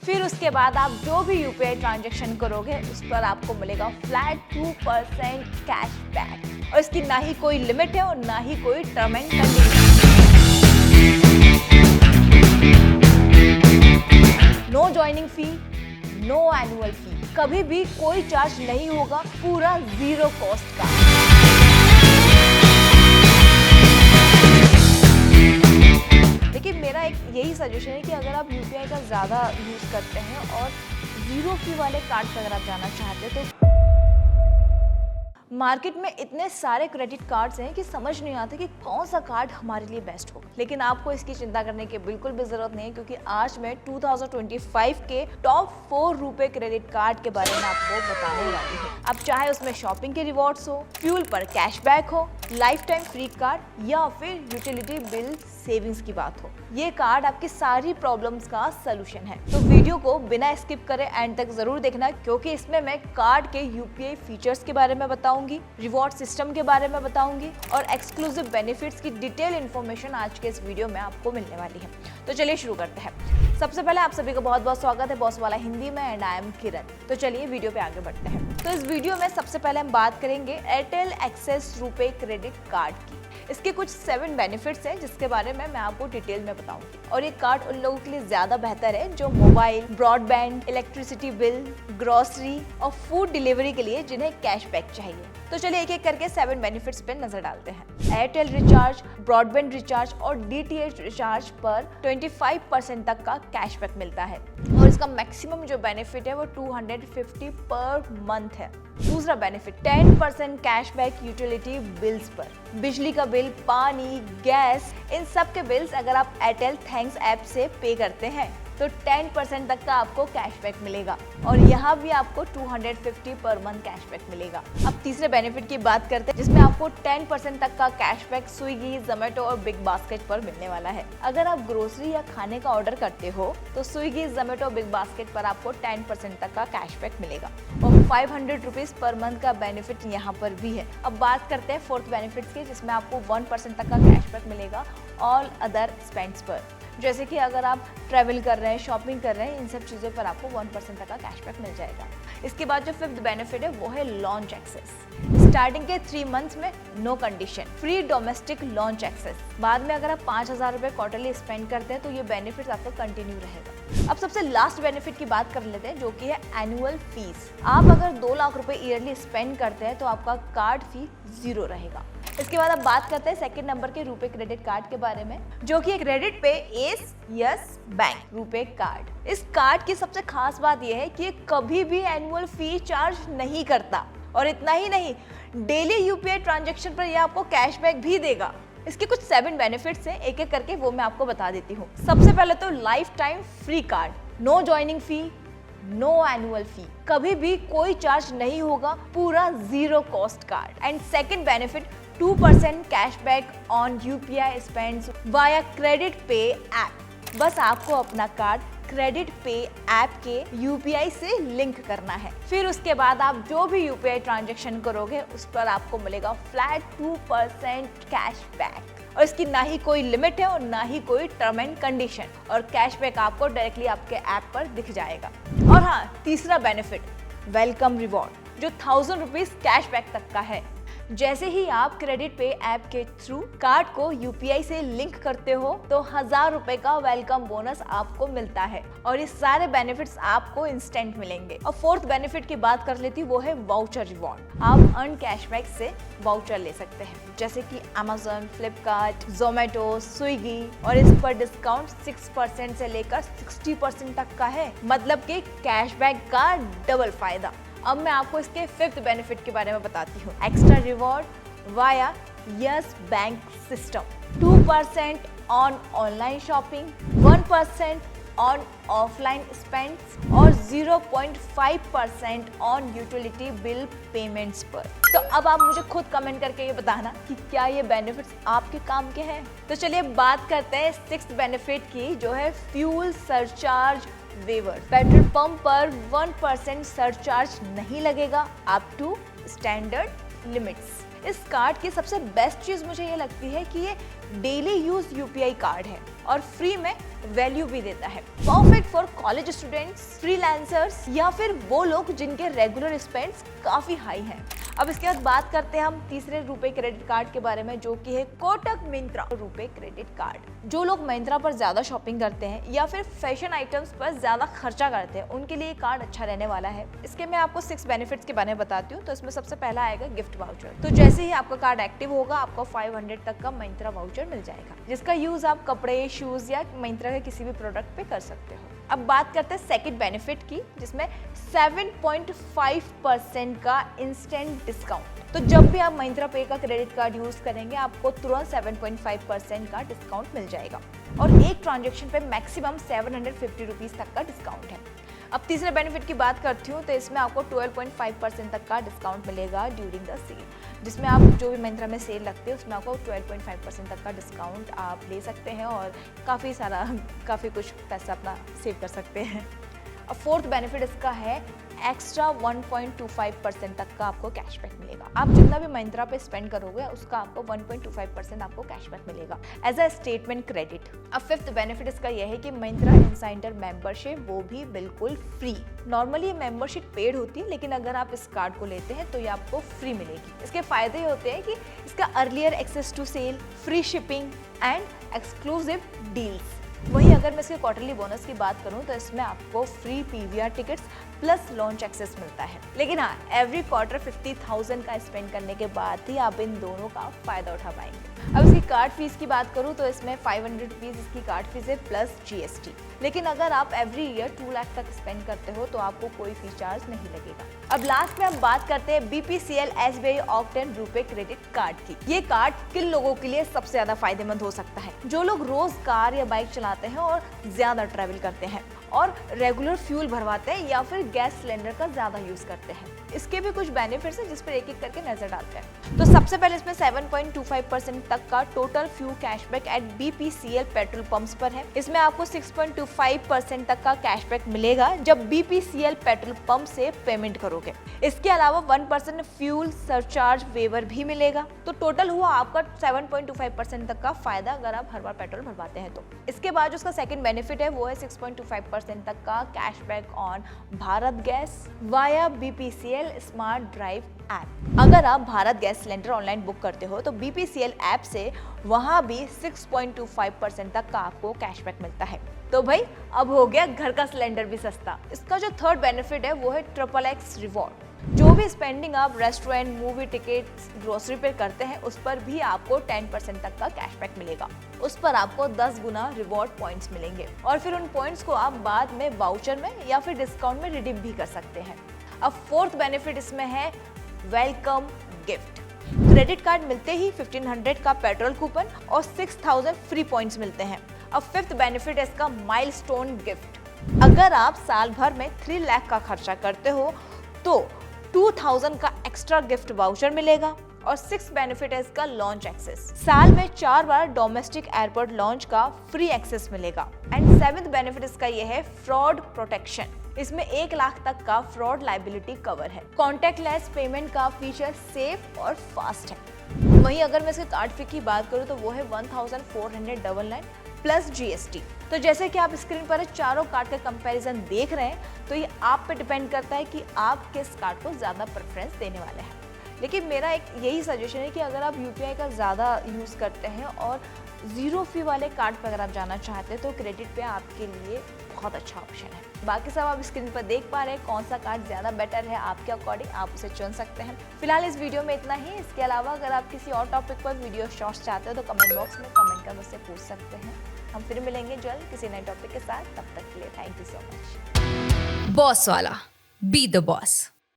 फिर उसके बाद आप जो भी यूपीआई ट्रांजैक्शन करोगे उस पर आपको मिलेगा फ्लैट 2% कैशबैक और इसकी ना ही कोई लिमिट है और ना ही कोई term and condition. No joining fee, no annual fee, कभी भी कोई चार्ज नहीं होगा, पूरा जीरो कॉस्ट का। लेकिन मेरा एक यही सजेशन है कि अगर आप यूपीआई का ज़्यादा यूज़ करते हैं और जीरो फी वाले कार्ड पर अगर आप जाना चाहते हैं तो मार्केट में इतने सारे क्रेडिट कार्ड्स हैं कि समझ नहीं आता कि कौन सा कार्ड हमारे लिए बेस्ट होगा। लेकिन आपको इसकी चिंता करने की बिल्कुल भी जरूरत नहीं है, क्योंकि आज मैं 2025 के टॉप 4 रुपए क्रेडिट कार्ड के बारे में आपको बताने वाली हूँ। अब चाहे उसमें शॉपिंग के रिवॉर्ड्स हो, फ्यूल पर कैशबैक हो, लाइफ टाइम फ्री कार्ड या फिर यूटिलिटी बिल सेविंग्स की बात हो, ये कार्ड आपकी सारी प्रॉब्लम्स का सलूशन है। तो वीडियो को बिना स्किप करे एंड तक जरूर देखना, क्योंकि इसमें मैं कार्ड के यूपीआई फीचर्स के बारे में बताऊंगी, रिवॉर्ड सिस्टम के बारे में बताऊंगी और एक्सक्लूसिव बेनिफिट्स की डिटेल इन्फॉर्मेशन आज के इस वीडियो में आपको मिलने वाली है। तो चलिए शुरू करते हैं। सबसे पहले आप सभी का बहुत बहुत स्वागत है बॉस वाला हिंदी में एंड आई एम किरण। तो चलिए वीडियो पे आगे बढ़ते हैं। तो इस वीडियो में सबसे पहले हम बात करेंगे एयरटेल एक्सेस रुपे क्रेडिट कार्ड की। इसके कुछ 7 बेनिफिट्स हैं जिसके बारे में मैं आपको डिटेल में बताऊंगी। और ये कार्ड उन लोगों के लिए ज्यादा बेहतर है जो mobile, broadband, electricity bill, grocery और फूड डिलीवरी के लिए जिन्हें कैशबैक चाहिए। तो चलिए एक एक करके 7 बेनिफिट्स पे नजर डालते हैं। एयरटेल रिचार्ज, ब्रॉडबैंड रिचार्ज और डीटीएच रिचार्ज पर 25% तक का कैशबैक मिलता है और इसका मैक्सिमम जो बेनिफिट है वो 250 पर मंथ है। दूसरा बेनिफिट 10% कैशबैक यूटिलिटी बिल्स पर। बिजली का बिल, पानी, गैस, इन सब के बिल्स अगर आप एयरटेल थैंक्स ऐप से पे करते हैं तो 10% तक का आपको कैशबैक मिलेगा और यहाँ भी आपको 250 पर मंथ कैशबैक मिलेगा। अब तीसरे बेनिफिट की बात करते हैं जिसमें आपको 10% तक का कैशबैक स्विगी, जोमेटो और बिग बास्केट पर मिलने वाला है। अगर आप ग्रोसरी या खाने का ऑर्डर करते हो तो स्विगी, जोमेटो, बिग बास्केट पर आपको 10% तक का कैशबैक मिलेगा और 500 रुपीज पर मंथ का बेनिफिट यहाँ पर भी है। अब बात करते हैं फोर्थ बेनिफिट की, जिसमें आपको 1% तक का कैशबैक मिलेगा ऑल अदर स्पेंड्स पर। जैसे कि अगर आप ट्रैवल कर रहे हैं, शॉपिंग कर रहे हैं, इन सब चीज़ों पर आपको 1% तक का कैशबैक मिल जाएगा। इसके बाद जो 5th बेनिफिट है वो है लॉन्च एक्सेस। स्टार्टिंग के 3 मंथ्स में no condition, free domestic lounge access. बाद में अगर आप 5,000 रुपये क्वार्टरली स्पेंड करते हैं तो ये बेनिफिट आपका कंटिन्यू रहेगा। अब सबसे लास्ट बेनिफिट की बात कर लेते हैं जो कि है एनुअल फीस। आप अगर 2 लाख रुपए ईयरली स्पेंड करते हैं तो आपका कार्ड फी 0 रहेगा। इसके बाद अब बात करते हैं सेकंड नंबर के रुपे क्रेडिट कार्ड के बारे में, जो कि एक क्रेडिट पे S yes bank RuPay card. इस कार्ड की सबसे खास बात यह है कि ये कभी भी एनुअल फी चार्ज नहीं करता और इतना ही नहीं, डेली यूपीआई ट्रांजैक्शन पर यह आपको कैशबैक भी देगा। इसके कुछ 7 बेनिफिट्स हैं, एक एक करके वो मैं आपको बता देती हूँ। सबसे पहले तो lifetime free card, no joining fee, no annual fee, कभी भी कोई चार्ज नहीं होगा, पूरा zero cost card. And second benefit 2% cashback on UPI spends via credit pay app. बस आपको अपना कार्ड क्रेडिट पे ऐप के यूपीआई से लिंक करना है। फिर उसके बाद आप जो भी यूपीआई ट्रांजैक्शन करोगे उस पर आपको मिलेगा फ्लैट 2% कैशबैक और इसकी ना ही कोई लिमिट है और ना ही कोई टर्म एंड कंडीशन, और कैशबैक आपको डायरेक्टली आपके ऐप पर दिख जाएगा। और हाँ, तीसरा बेनिफिट वेलकम रिवॉर्ड जो 1000 रुपीज कैशबैक तक का है। जैसे ही आप क्रेडिट पे ऐप के थ्रू कार्ड को यूपीआई से लिंक करते हो तो 1000 रुपए का वेलकम बोनस आपको मिलता है और ये सारे बेनिफिट्स आपको इंस्टेंट मिलेंगे। और फोर्थ बेनिफिट की बात कर लेती हूँ वो है वाउचर रिवॉर्ड। आप अर्न कैशबैक से वाउचर ले सकते हैं, जैसे कि Amazon, फ्लिपकार्ट, जोमेटो, स्विगी, और इस पर डिस्काउंट 6% से लेकर 60% तक का है, मतलब कि कैशबैक का डबल फायदा। अब मैं आपको इसके 5th बेनिफिट के बारे में बताती हूँ। Extra reward via yes bank system, 2% on online shopping, 1% on offline spends और 0.5% ऑन यूटिलिटी बिल पेमेंट्स पर। तो अब आप मुझे खुद कमेंट करके ये बताना कि क्या ये बेनिफिट्स आपके काम के हैं। तो चलिए बात करते हैं 6th बेनिफिट की, जो है fuel surcharge waiver. Petrol pump पर 1% सरचार्ज नहीं लगेगा अप टू स्टैंडर्ड लिमिट्स। इस कार्ड की सबसे बेस्ट चीज मुझे ये लगती है कि ये डेली यूज यूपीआई कार्ड है और फ्री में वैल्यू भी देता है। Perfect for college students, freelancers या फिर वो लोग जिनके रेगुलर स्पेंड्स काफी हाई हैं। अब इसके बाद बात करते हैं हम तीसरे रुपए क्रेडिट कार्ड के बारे में, जो कि है कोटक महिंद्रा रुपए क्रेडिट कार्ड। जो लोग महिंद्रा पर ज्यादा शॉपिंग करते हैं या फिर फैशन आइटम्स पर ज्यादा खर्चा करते हैं, उनके लिए कार्ड अच्छा रहने वाला है। इसके मैं आपको 6 बेनिफिट्स के बारे में बताती हूँ। तो इसमें सबसे पहला आएगा गिफ्ट वाउचर। तो जैसे ही आपका कार्ड एक्टिव होगा, आपको 500 तक का महिंद्रा वाउचर मिल जाएगा, जिसका यूज आप कपड़े, शूज या महिंद्रा के किसी भी प्रोडक्ट पे कर सकते हो। अब बात करते हैं सेकंड बेनिफिट की, जिसमें 7.5% का इंस्टेंट डिस्काउंट। तो जब भी आप महिंद्रा पे का क्रेडिट कार्ड यूज करेंगे, आपको तुरंत 7.5% का डिस्काउंट मिल जाएगा और एक ट्रांजैक्शन पे मैक्सिमम 750 रुपीज तक का डिस्काउंट है। अब तीसरे बेनिफिट की बात करती हूँ, तो इसमें आपको 12.5% तक का डिस्काउंट मिलेगा ड्यूरिंग द सेल, जिसमें आप जो भी महिंद्रा में सेल लगते हैं उसमें आपको 12.5% तक का डिस्काउंट आप ले सकते हैं और काफ़ी कुछ पैसा अपना सेव कर सकते हैं। अब फोर्थ बेनिफिट इसका है एक्स्ट्रा 1.25% तक का आपको कैशबैक मिलेगा। आप जितना भी महिंद्रा पे स्पेंड करोगे उसका आपको 1.25% आपको कैशबैक मिलेगा एज अ स्टेटमेंट क्रेडिट। अब फिफ्थ बेनिफिट इसका यह है कि महिंद्रा इनसाइडर मेंबरशिप वो भी बिल्कुल फ्री। नॉर्मली ये मेंबरशिप पेड होती है, लेकिन अगर आप इस कार्ड को लेते हैं तो ये आपको फ्री मिलेगी। इसके फायदे होते हैं कि इसका earlier access to sale, free shipping and exclusive deals. वहीं अगर मैं इसके क्वार्टरली बोनस की बात करूं, तो इसमें आपको free PVR tickets plus lounge access मिलता है। लेकिन हाँ, एवरी क्वार्टर 50,000 का स्पेंड करने के बाद ही आप इन दोनों का फायदा उठा पाएंगे। अब इसकी कार्ड फीस की बात करूं, तो इसमें 500 रुपीज इसकी कार्ड फीस है प्लस जीएसटी। लेकिन अगर आप एवरी ईयर 2 लाख तक स्पेंड करते हो तो आपको कोई फीस चार्ज नहीं लगेगा। अब लास्ट में हम बात करते हैं बीपीसीएल एसबीआई ऑक्टेन रुपए क्रेडिट कार्ड की। ये कार्ड किन लोगों के लिए सबसे ज्यादा फायदेमंद हो सकता है? जो लोग रोज कार या बाइक चलाते हैं और ज्यादा ट्रैवल करते हैं और रेगुलर फ्यूल भरवाते हैं या फिर गैस सिलेंडर का ज्यादा यूज करते हैं। इसके भी कुछ बेनिफिट्स हैं जिस पर एक एक करके नजर डालते हैं। तो सबसे पहले इसमें 7.25% तक का total fuel cashback at BPCL petrol pumps पर है। इसमें आपको 6.25% तक का कैशबैक मिलेगा जब बीपीसीएल पेट्रोल पंप से पेमेंट करोगे। इसके अलावा 1% फ्यूल सरचार्ज वेवर भी मिलेगा। तो टोटल हुआ आपका 7.25% तक का फायदा अगर आप हर बार पेट्रोल भरवाते हैं तो। इसके बाद जो उसका सेकंड बेनिफिट है वो है 6.25% तक का cashback on Bharat gas via BPCL smart drive app. अगर आप Bharat gas cylinder online book करते हो तो बीपीसीएल ऐप से वहां भी 6.25% तक का आपको कैशबैक मिलता है। तो भाई अब हो गया घर का सिलेंडर भी सस्ता। इसका जो थर्ड बेनिफिट है वो है XXX रिवॉर्ड। जो भी स्पेंडिंग आप रेस्टोरेंट, मूवी टिकट्स, ग्रोसरी पे करते हैं उस पर भी आपको 10% तक का कैशबैक मिलेगा। उस पर आपको 10 गुना रिवॉर्ड पॉइंट्स मिलेंगे और फिर उन पॉइंट्स को आप बाद में वाउचर में या फिर डिस्काउंट में रिडीम भी कर सकते हैं। अब फोर्थ बेनिफिट इसमें है वेलकम गिफ्ट। क्रेडिट कार्ड मिलते ही 1500 का पेट्रोल कूपन और 6000 फ्री पॉइंट्स मिलते हैं। अब फिफ्थ बेनिफिट है इसका माइलस्टोन गिफ्ट। अगर आप साल भर में 3 लाख का खर्चा करते हो तो 2000 का एक्स्ट्रा गिफ्ट वाउचर मिलेगा। और 6 बेनिफिट है इसका लॉन्च एक्सेस। साल में 4 बार डोमेस्टिक एयरपोर्ट लॉन्च का फ्री एक्सेस मिलेगा। एंड 7th बेनिफिट इसका ये है फ्रॉड प्रोटेक्शन। इसमें 1 लाख तक का फ्रॉड लाइबिलिटी कवर है। कॉन्टेक्टलेस पेमेंट का फीचर सेफ और फास्ट है। वहीं अगर मैं इसके कार्ड फी की बात करूं तो वो है 1499 प्लस जीएसटी। तो जैसे कि आप स्क्रीन पर चारों कार्ड का कंपैरिजन देख रहे हैं, तो ये आप पे डिपेंड करता है कि आप किस कार्ड को ज्यादा प्रेफरेंस देने वाले हैं। लेकिन मेरा एक यही सजेशन है कि अगर आप यूपीआई का ज़्यादा यूज़ करते हैं और ज़ीरो फी वाले कार्ड पर अगर आप जाना चाहते हैं तो क्रेडिट पे आपके लिए बहुत अच्छा ऑप्शन है। बाकी सब आप स्क्रीन पर देख पा रहे हैं, कौन सा कार्ड ज़्यादा बेटर है आपके अकॉर्डिंग आप उसे चुन सकते हैं। फिलहाल इस वीडियो में इतना ही। इसके अलावा अगर आप किसी और टॉपिक पर वीडियो शॉर्ट्स चाहते हो तो कमेंट बॉक्स में कमेंट कर मुझसे पूछ सकते हैं। हम फिर मिलेंगे जल्द किसी नए टॉपिक के साथ। तब तक के लिए thank you so much. Boss वाला, बी द बॉस।